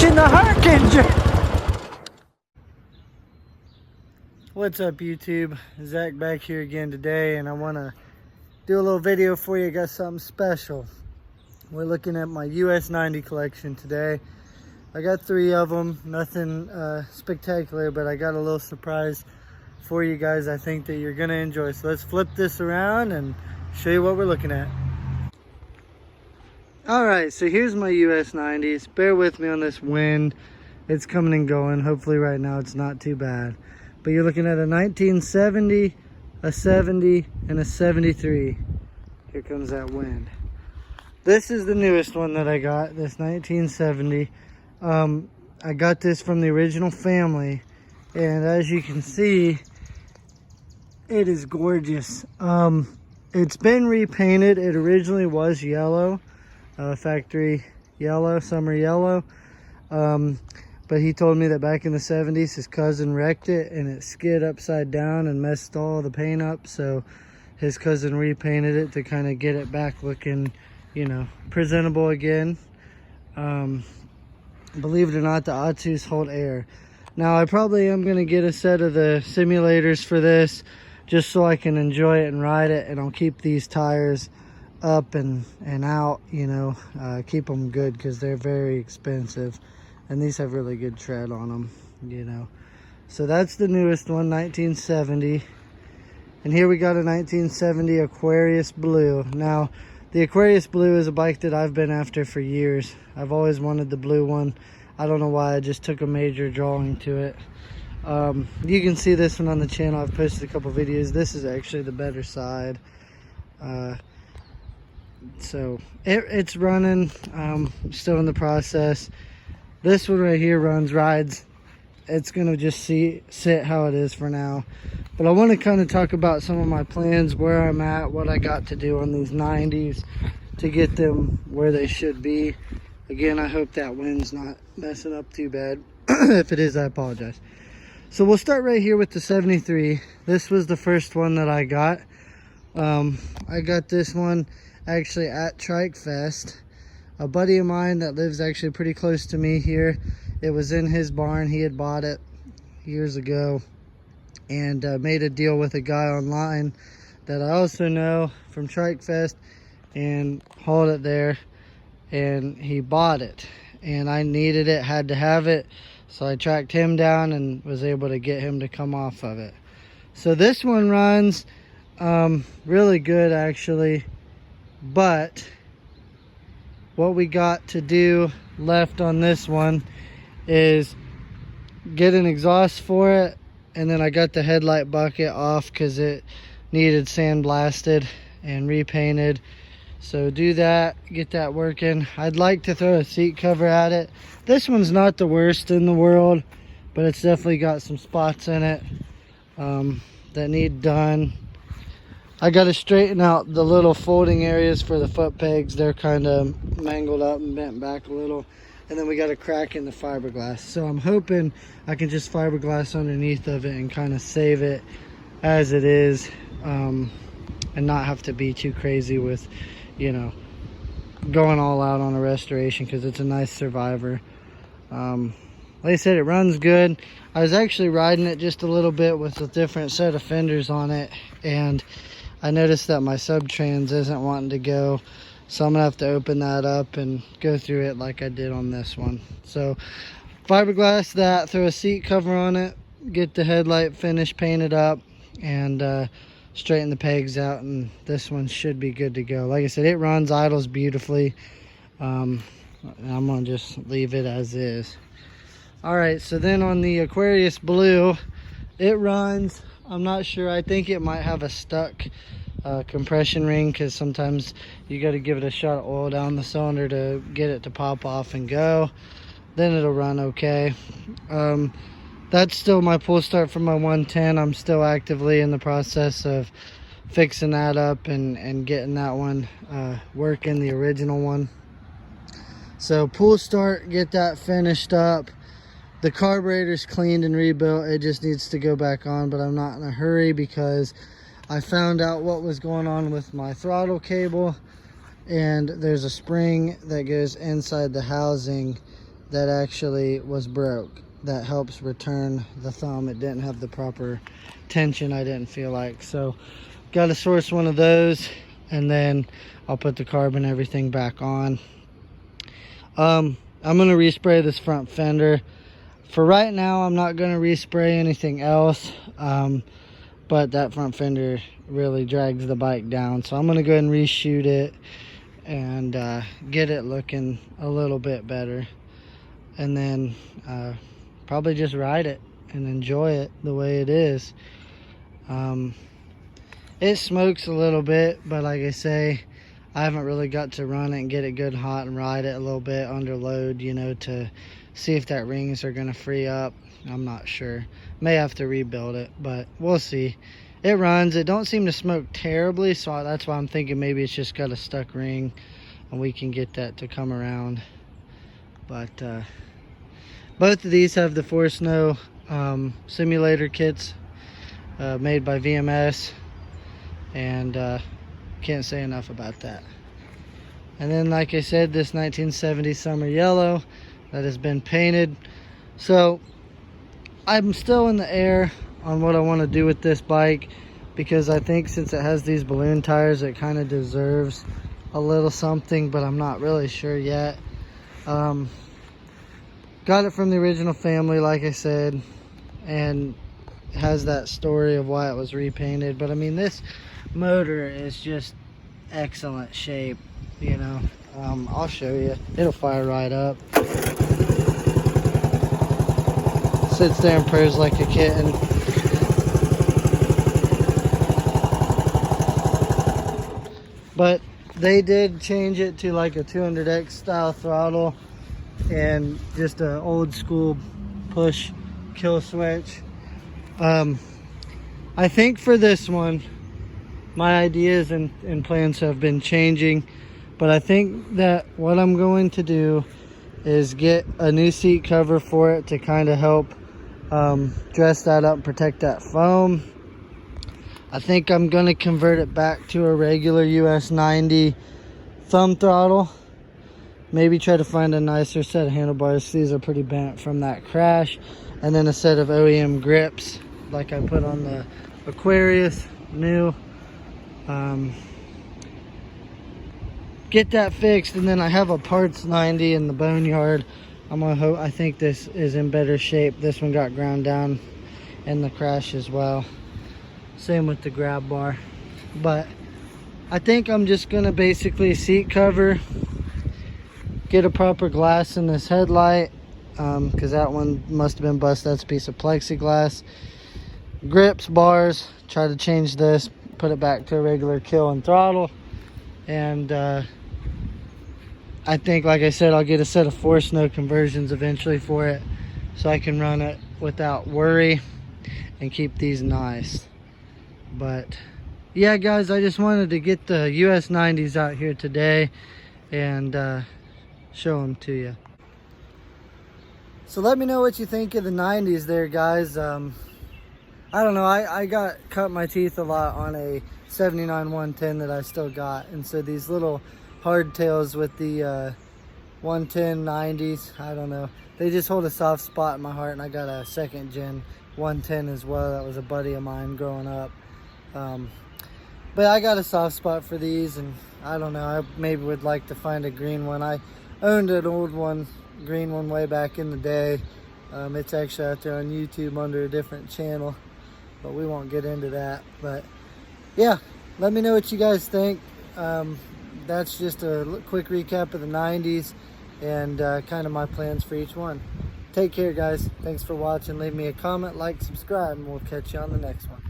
watching the Harkinger. What's up YouTube? Zach back here again today, and I want to do a little video for you. I got something special. We're looking at my US90 collection today. I got 3 of them, nothing spectacular, but I got a little surprise for you guys I think that you're gonna enjoy. So let's flip this around and show you what we're looking at. Alright, so here's my US90s. Bear with me on this wind. It's coming and going. Hopefully right now it's not too bad. But you're looking at a 1970, a 70, and a 73. Here comes that wind. This is the newest one that I got, this 1970. I got this from the original family, and as you can see, it is gorgeous. It's been repainted. It originally was yellow, factory yellow, summer yellow. But he told me that back in the 70s, his cousin wrecked it and it skid upside down and messed all the paint up. So his cousin repainted it to kind of get it back looking, you know, presentable again. Believe it or not, the Atsus hold air. Now I probably am going to get a set of the simulators for this just so I can enjoy it and ride it, and I'll keep these tires up and out, you know, keep them good because they're very expensive, and these have really good tread on them, you know. So that's the newest one, 1970. And here we got a 1970 Aquarius Blue. Now the Aquarius Blue is a bike that I've been after for years. I've always wanted the blue one. I don't know why, I just took a major drawing to it. You can see this one on the channel. I've posted a couple videos. This is actually the better side. So it's running, still in the process. This one right here rides. It's gonna just sit how it is for now. But I want to kind of talk about some of my plans, where I'm at, what I got to do on these 90s to get them where they should be. Again, I hope that wind's not messing up too bad. If it is, I apologize. So we'll start right here with the 73. This was the first one that I got. I got this one actually at Trike Fest. A buddy of mine that lives actually pretty close to me here, it was in his barn. He had bought it years ago and made a deal with a guy online that I also know from Trike Fest, and hauled it there, and he bought it, and I needed it, had to have it, so I tracked him down and was able to get him to come off of it. So this one runs really good actually, but what we got to do left on this one is get an exhaust for it, and then I got the headlight bucket off because it needed sandblasted and repainted. So do that, get that working. I'd like to throw a seat cover at it. This one's not the worst in the world, but it's definitely got some spots in it that need done. I got to straighten out the little folding areas for the foot pegs. They're kind of mangled up and bent back a little. And then we got a crack in the fiberglass. So I'm hoping I can just fiberglass underneath of it and kind of save it as it is, and not have to be too crazy with, you know, going all out on a restoration, because it's a nice survivor. Like I said, it runs good. I was actually riding it just a little bit with a different set of fenders on it, and I noticed that my sub-trans isn't wanting to go, so I'm gonna have to open that up and go through it like I did on this one. So fiberglass that, throw a seat cover on it, get the headlight finish painted up, and straighten the pegs out, and this one should be good to go. Like I said, it runs, idles beautifully. I'm gonna just leave it as is. All right, so then on the Aquarius Blue, it runs. I'm not sure, I think it might have a stuck compression ring, because sometimes you got to give it a shot of oil down the cylinder to get it to pop off and go. Then it'll run okay. That's still my pull start for my 110. I'm still actively in the process of fixing that up and getting that one working, the original one. So pull start, get that finished up. The carburetor's cleaned and rebuilt. It just needs to go back on, but I'm not in a hurry because I found out what was going on with my throttle cable, and there's a spring that goes inside the housing that actually was broke, that helps return the thumb. It didn't have the proper tension, I didn't feel like. So got to source one of those, and then I'll put the carb and everything back on. I'm going to respray this front fender. For right now, I'm not going to respray anything else, but that front fender really drags the bike down. So I'm going to go ahead and reshoot it and get it looking a little bit better. And then probably just ride it and enjoy it the way it is. It smokes a little bit, but like I say, I haven't really got to run it and get it good and hot and ride it a little bit under load, you know, to see if that rings are going to free up. I'm not sure. May have to rebuild it, but we'll see. It runs. It don't seem to smoke terribly, so that's why I'm thinking maybe it's just got a stuck ring and we can get that to come around. But both of these have the Force Snow simulator kits made by VMS, and can't say enough about that. And then, like I said, this 1970 Summer Yellow that has been painted. So I'm still in the air on what I want to do with this bike, because I think since it has these balloon tires, it kind of deserves a little something, but I'm not really sure yet. Got it from the original family, like I said, and has that story of why it was repainted. But I mean, this motor is just excellent shape, you know. I'll show you. It'll fire right up. Sits there and purrs like a kitten. But they did change it to like a 200X style throttle and just an old school push kill switch. I think for this one, my ideas and plans have been changing, but I think that what I'm going to do is get a new seat cover for it to kind of help dress that up and protect that foam. I think I'm going to convert it back to a regular US90 thumb throttle. Maybe try to find a nicer set of handlebars. These are pretty bent from that crash. And then a set of OEM grips like I put on the Aquarius new. Get that fixed, and then I have a parts 90 in the boneyard. I think this is in better shape. This one got ground down in the crash as well. Same with the grab bar. But I think I'm just gonna basically seat cover, get a proper glass in this headlight, because that one must have been busted. That's a piece of plexiglass. Grips, bars, try to change this, put it back to a regular kill and throttle. And I think, like I said, I'll get a set of Force Snow conversions eventually for it, so I can run it without worry and keep these nice. But yeah, guys, I just wanted to get the US90s out here today and show them to you. So let me know what you think of the 90s there, guys. I don't know, I got cut my teeth a lot on a 79 110 that I still got, and so these little hardtails with the 110 90s, I don't know, they just hold a soft spot in my heart. And I got a second gen 110 as well. That was a buddy of mine growing up. But I got a soft spot for these, and I don't know, I maybe would like to find a green one. I owned an old one, green one, way back in the day. It's actually out there on YouTube under a different channel, but we won't get into that. But yeah, let me know what you guys think. That's just a quick recap of the 90s and kind of my plans for each one. Take care, guys. Thanks for watching. Leave me a comment, like, subscribe, and we'll catch you on the next one.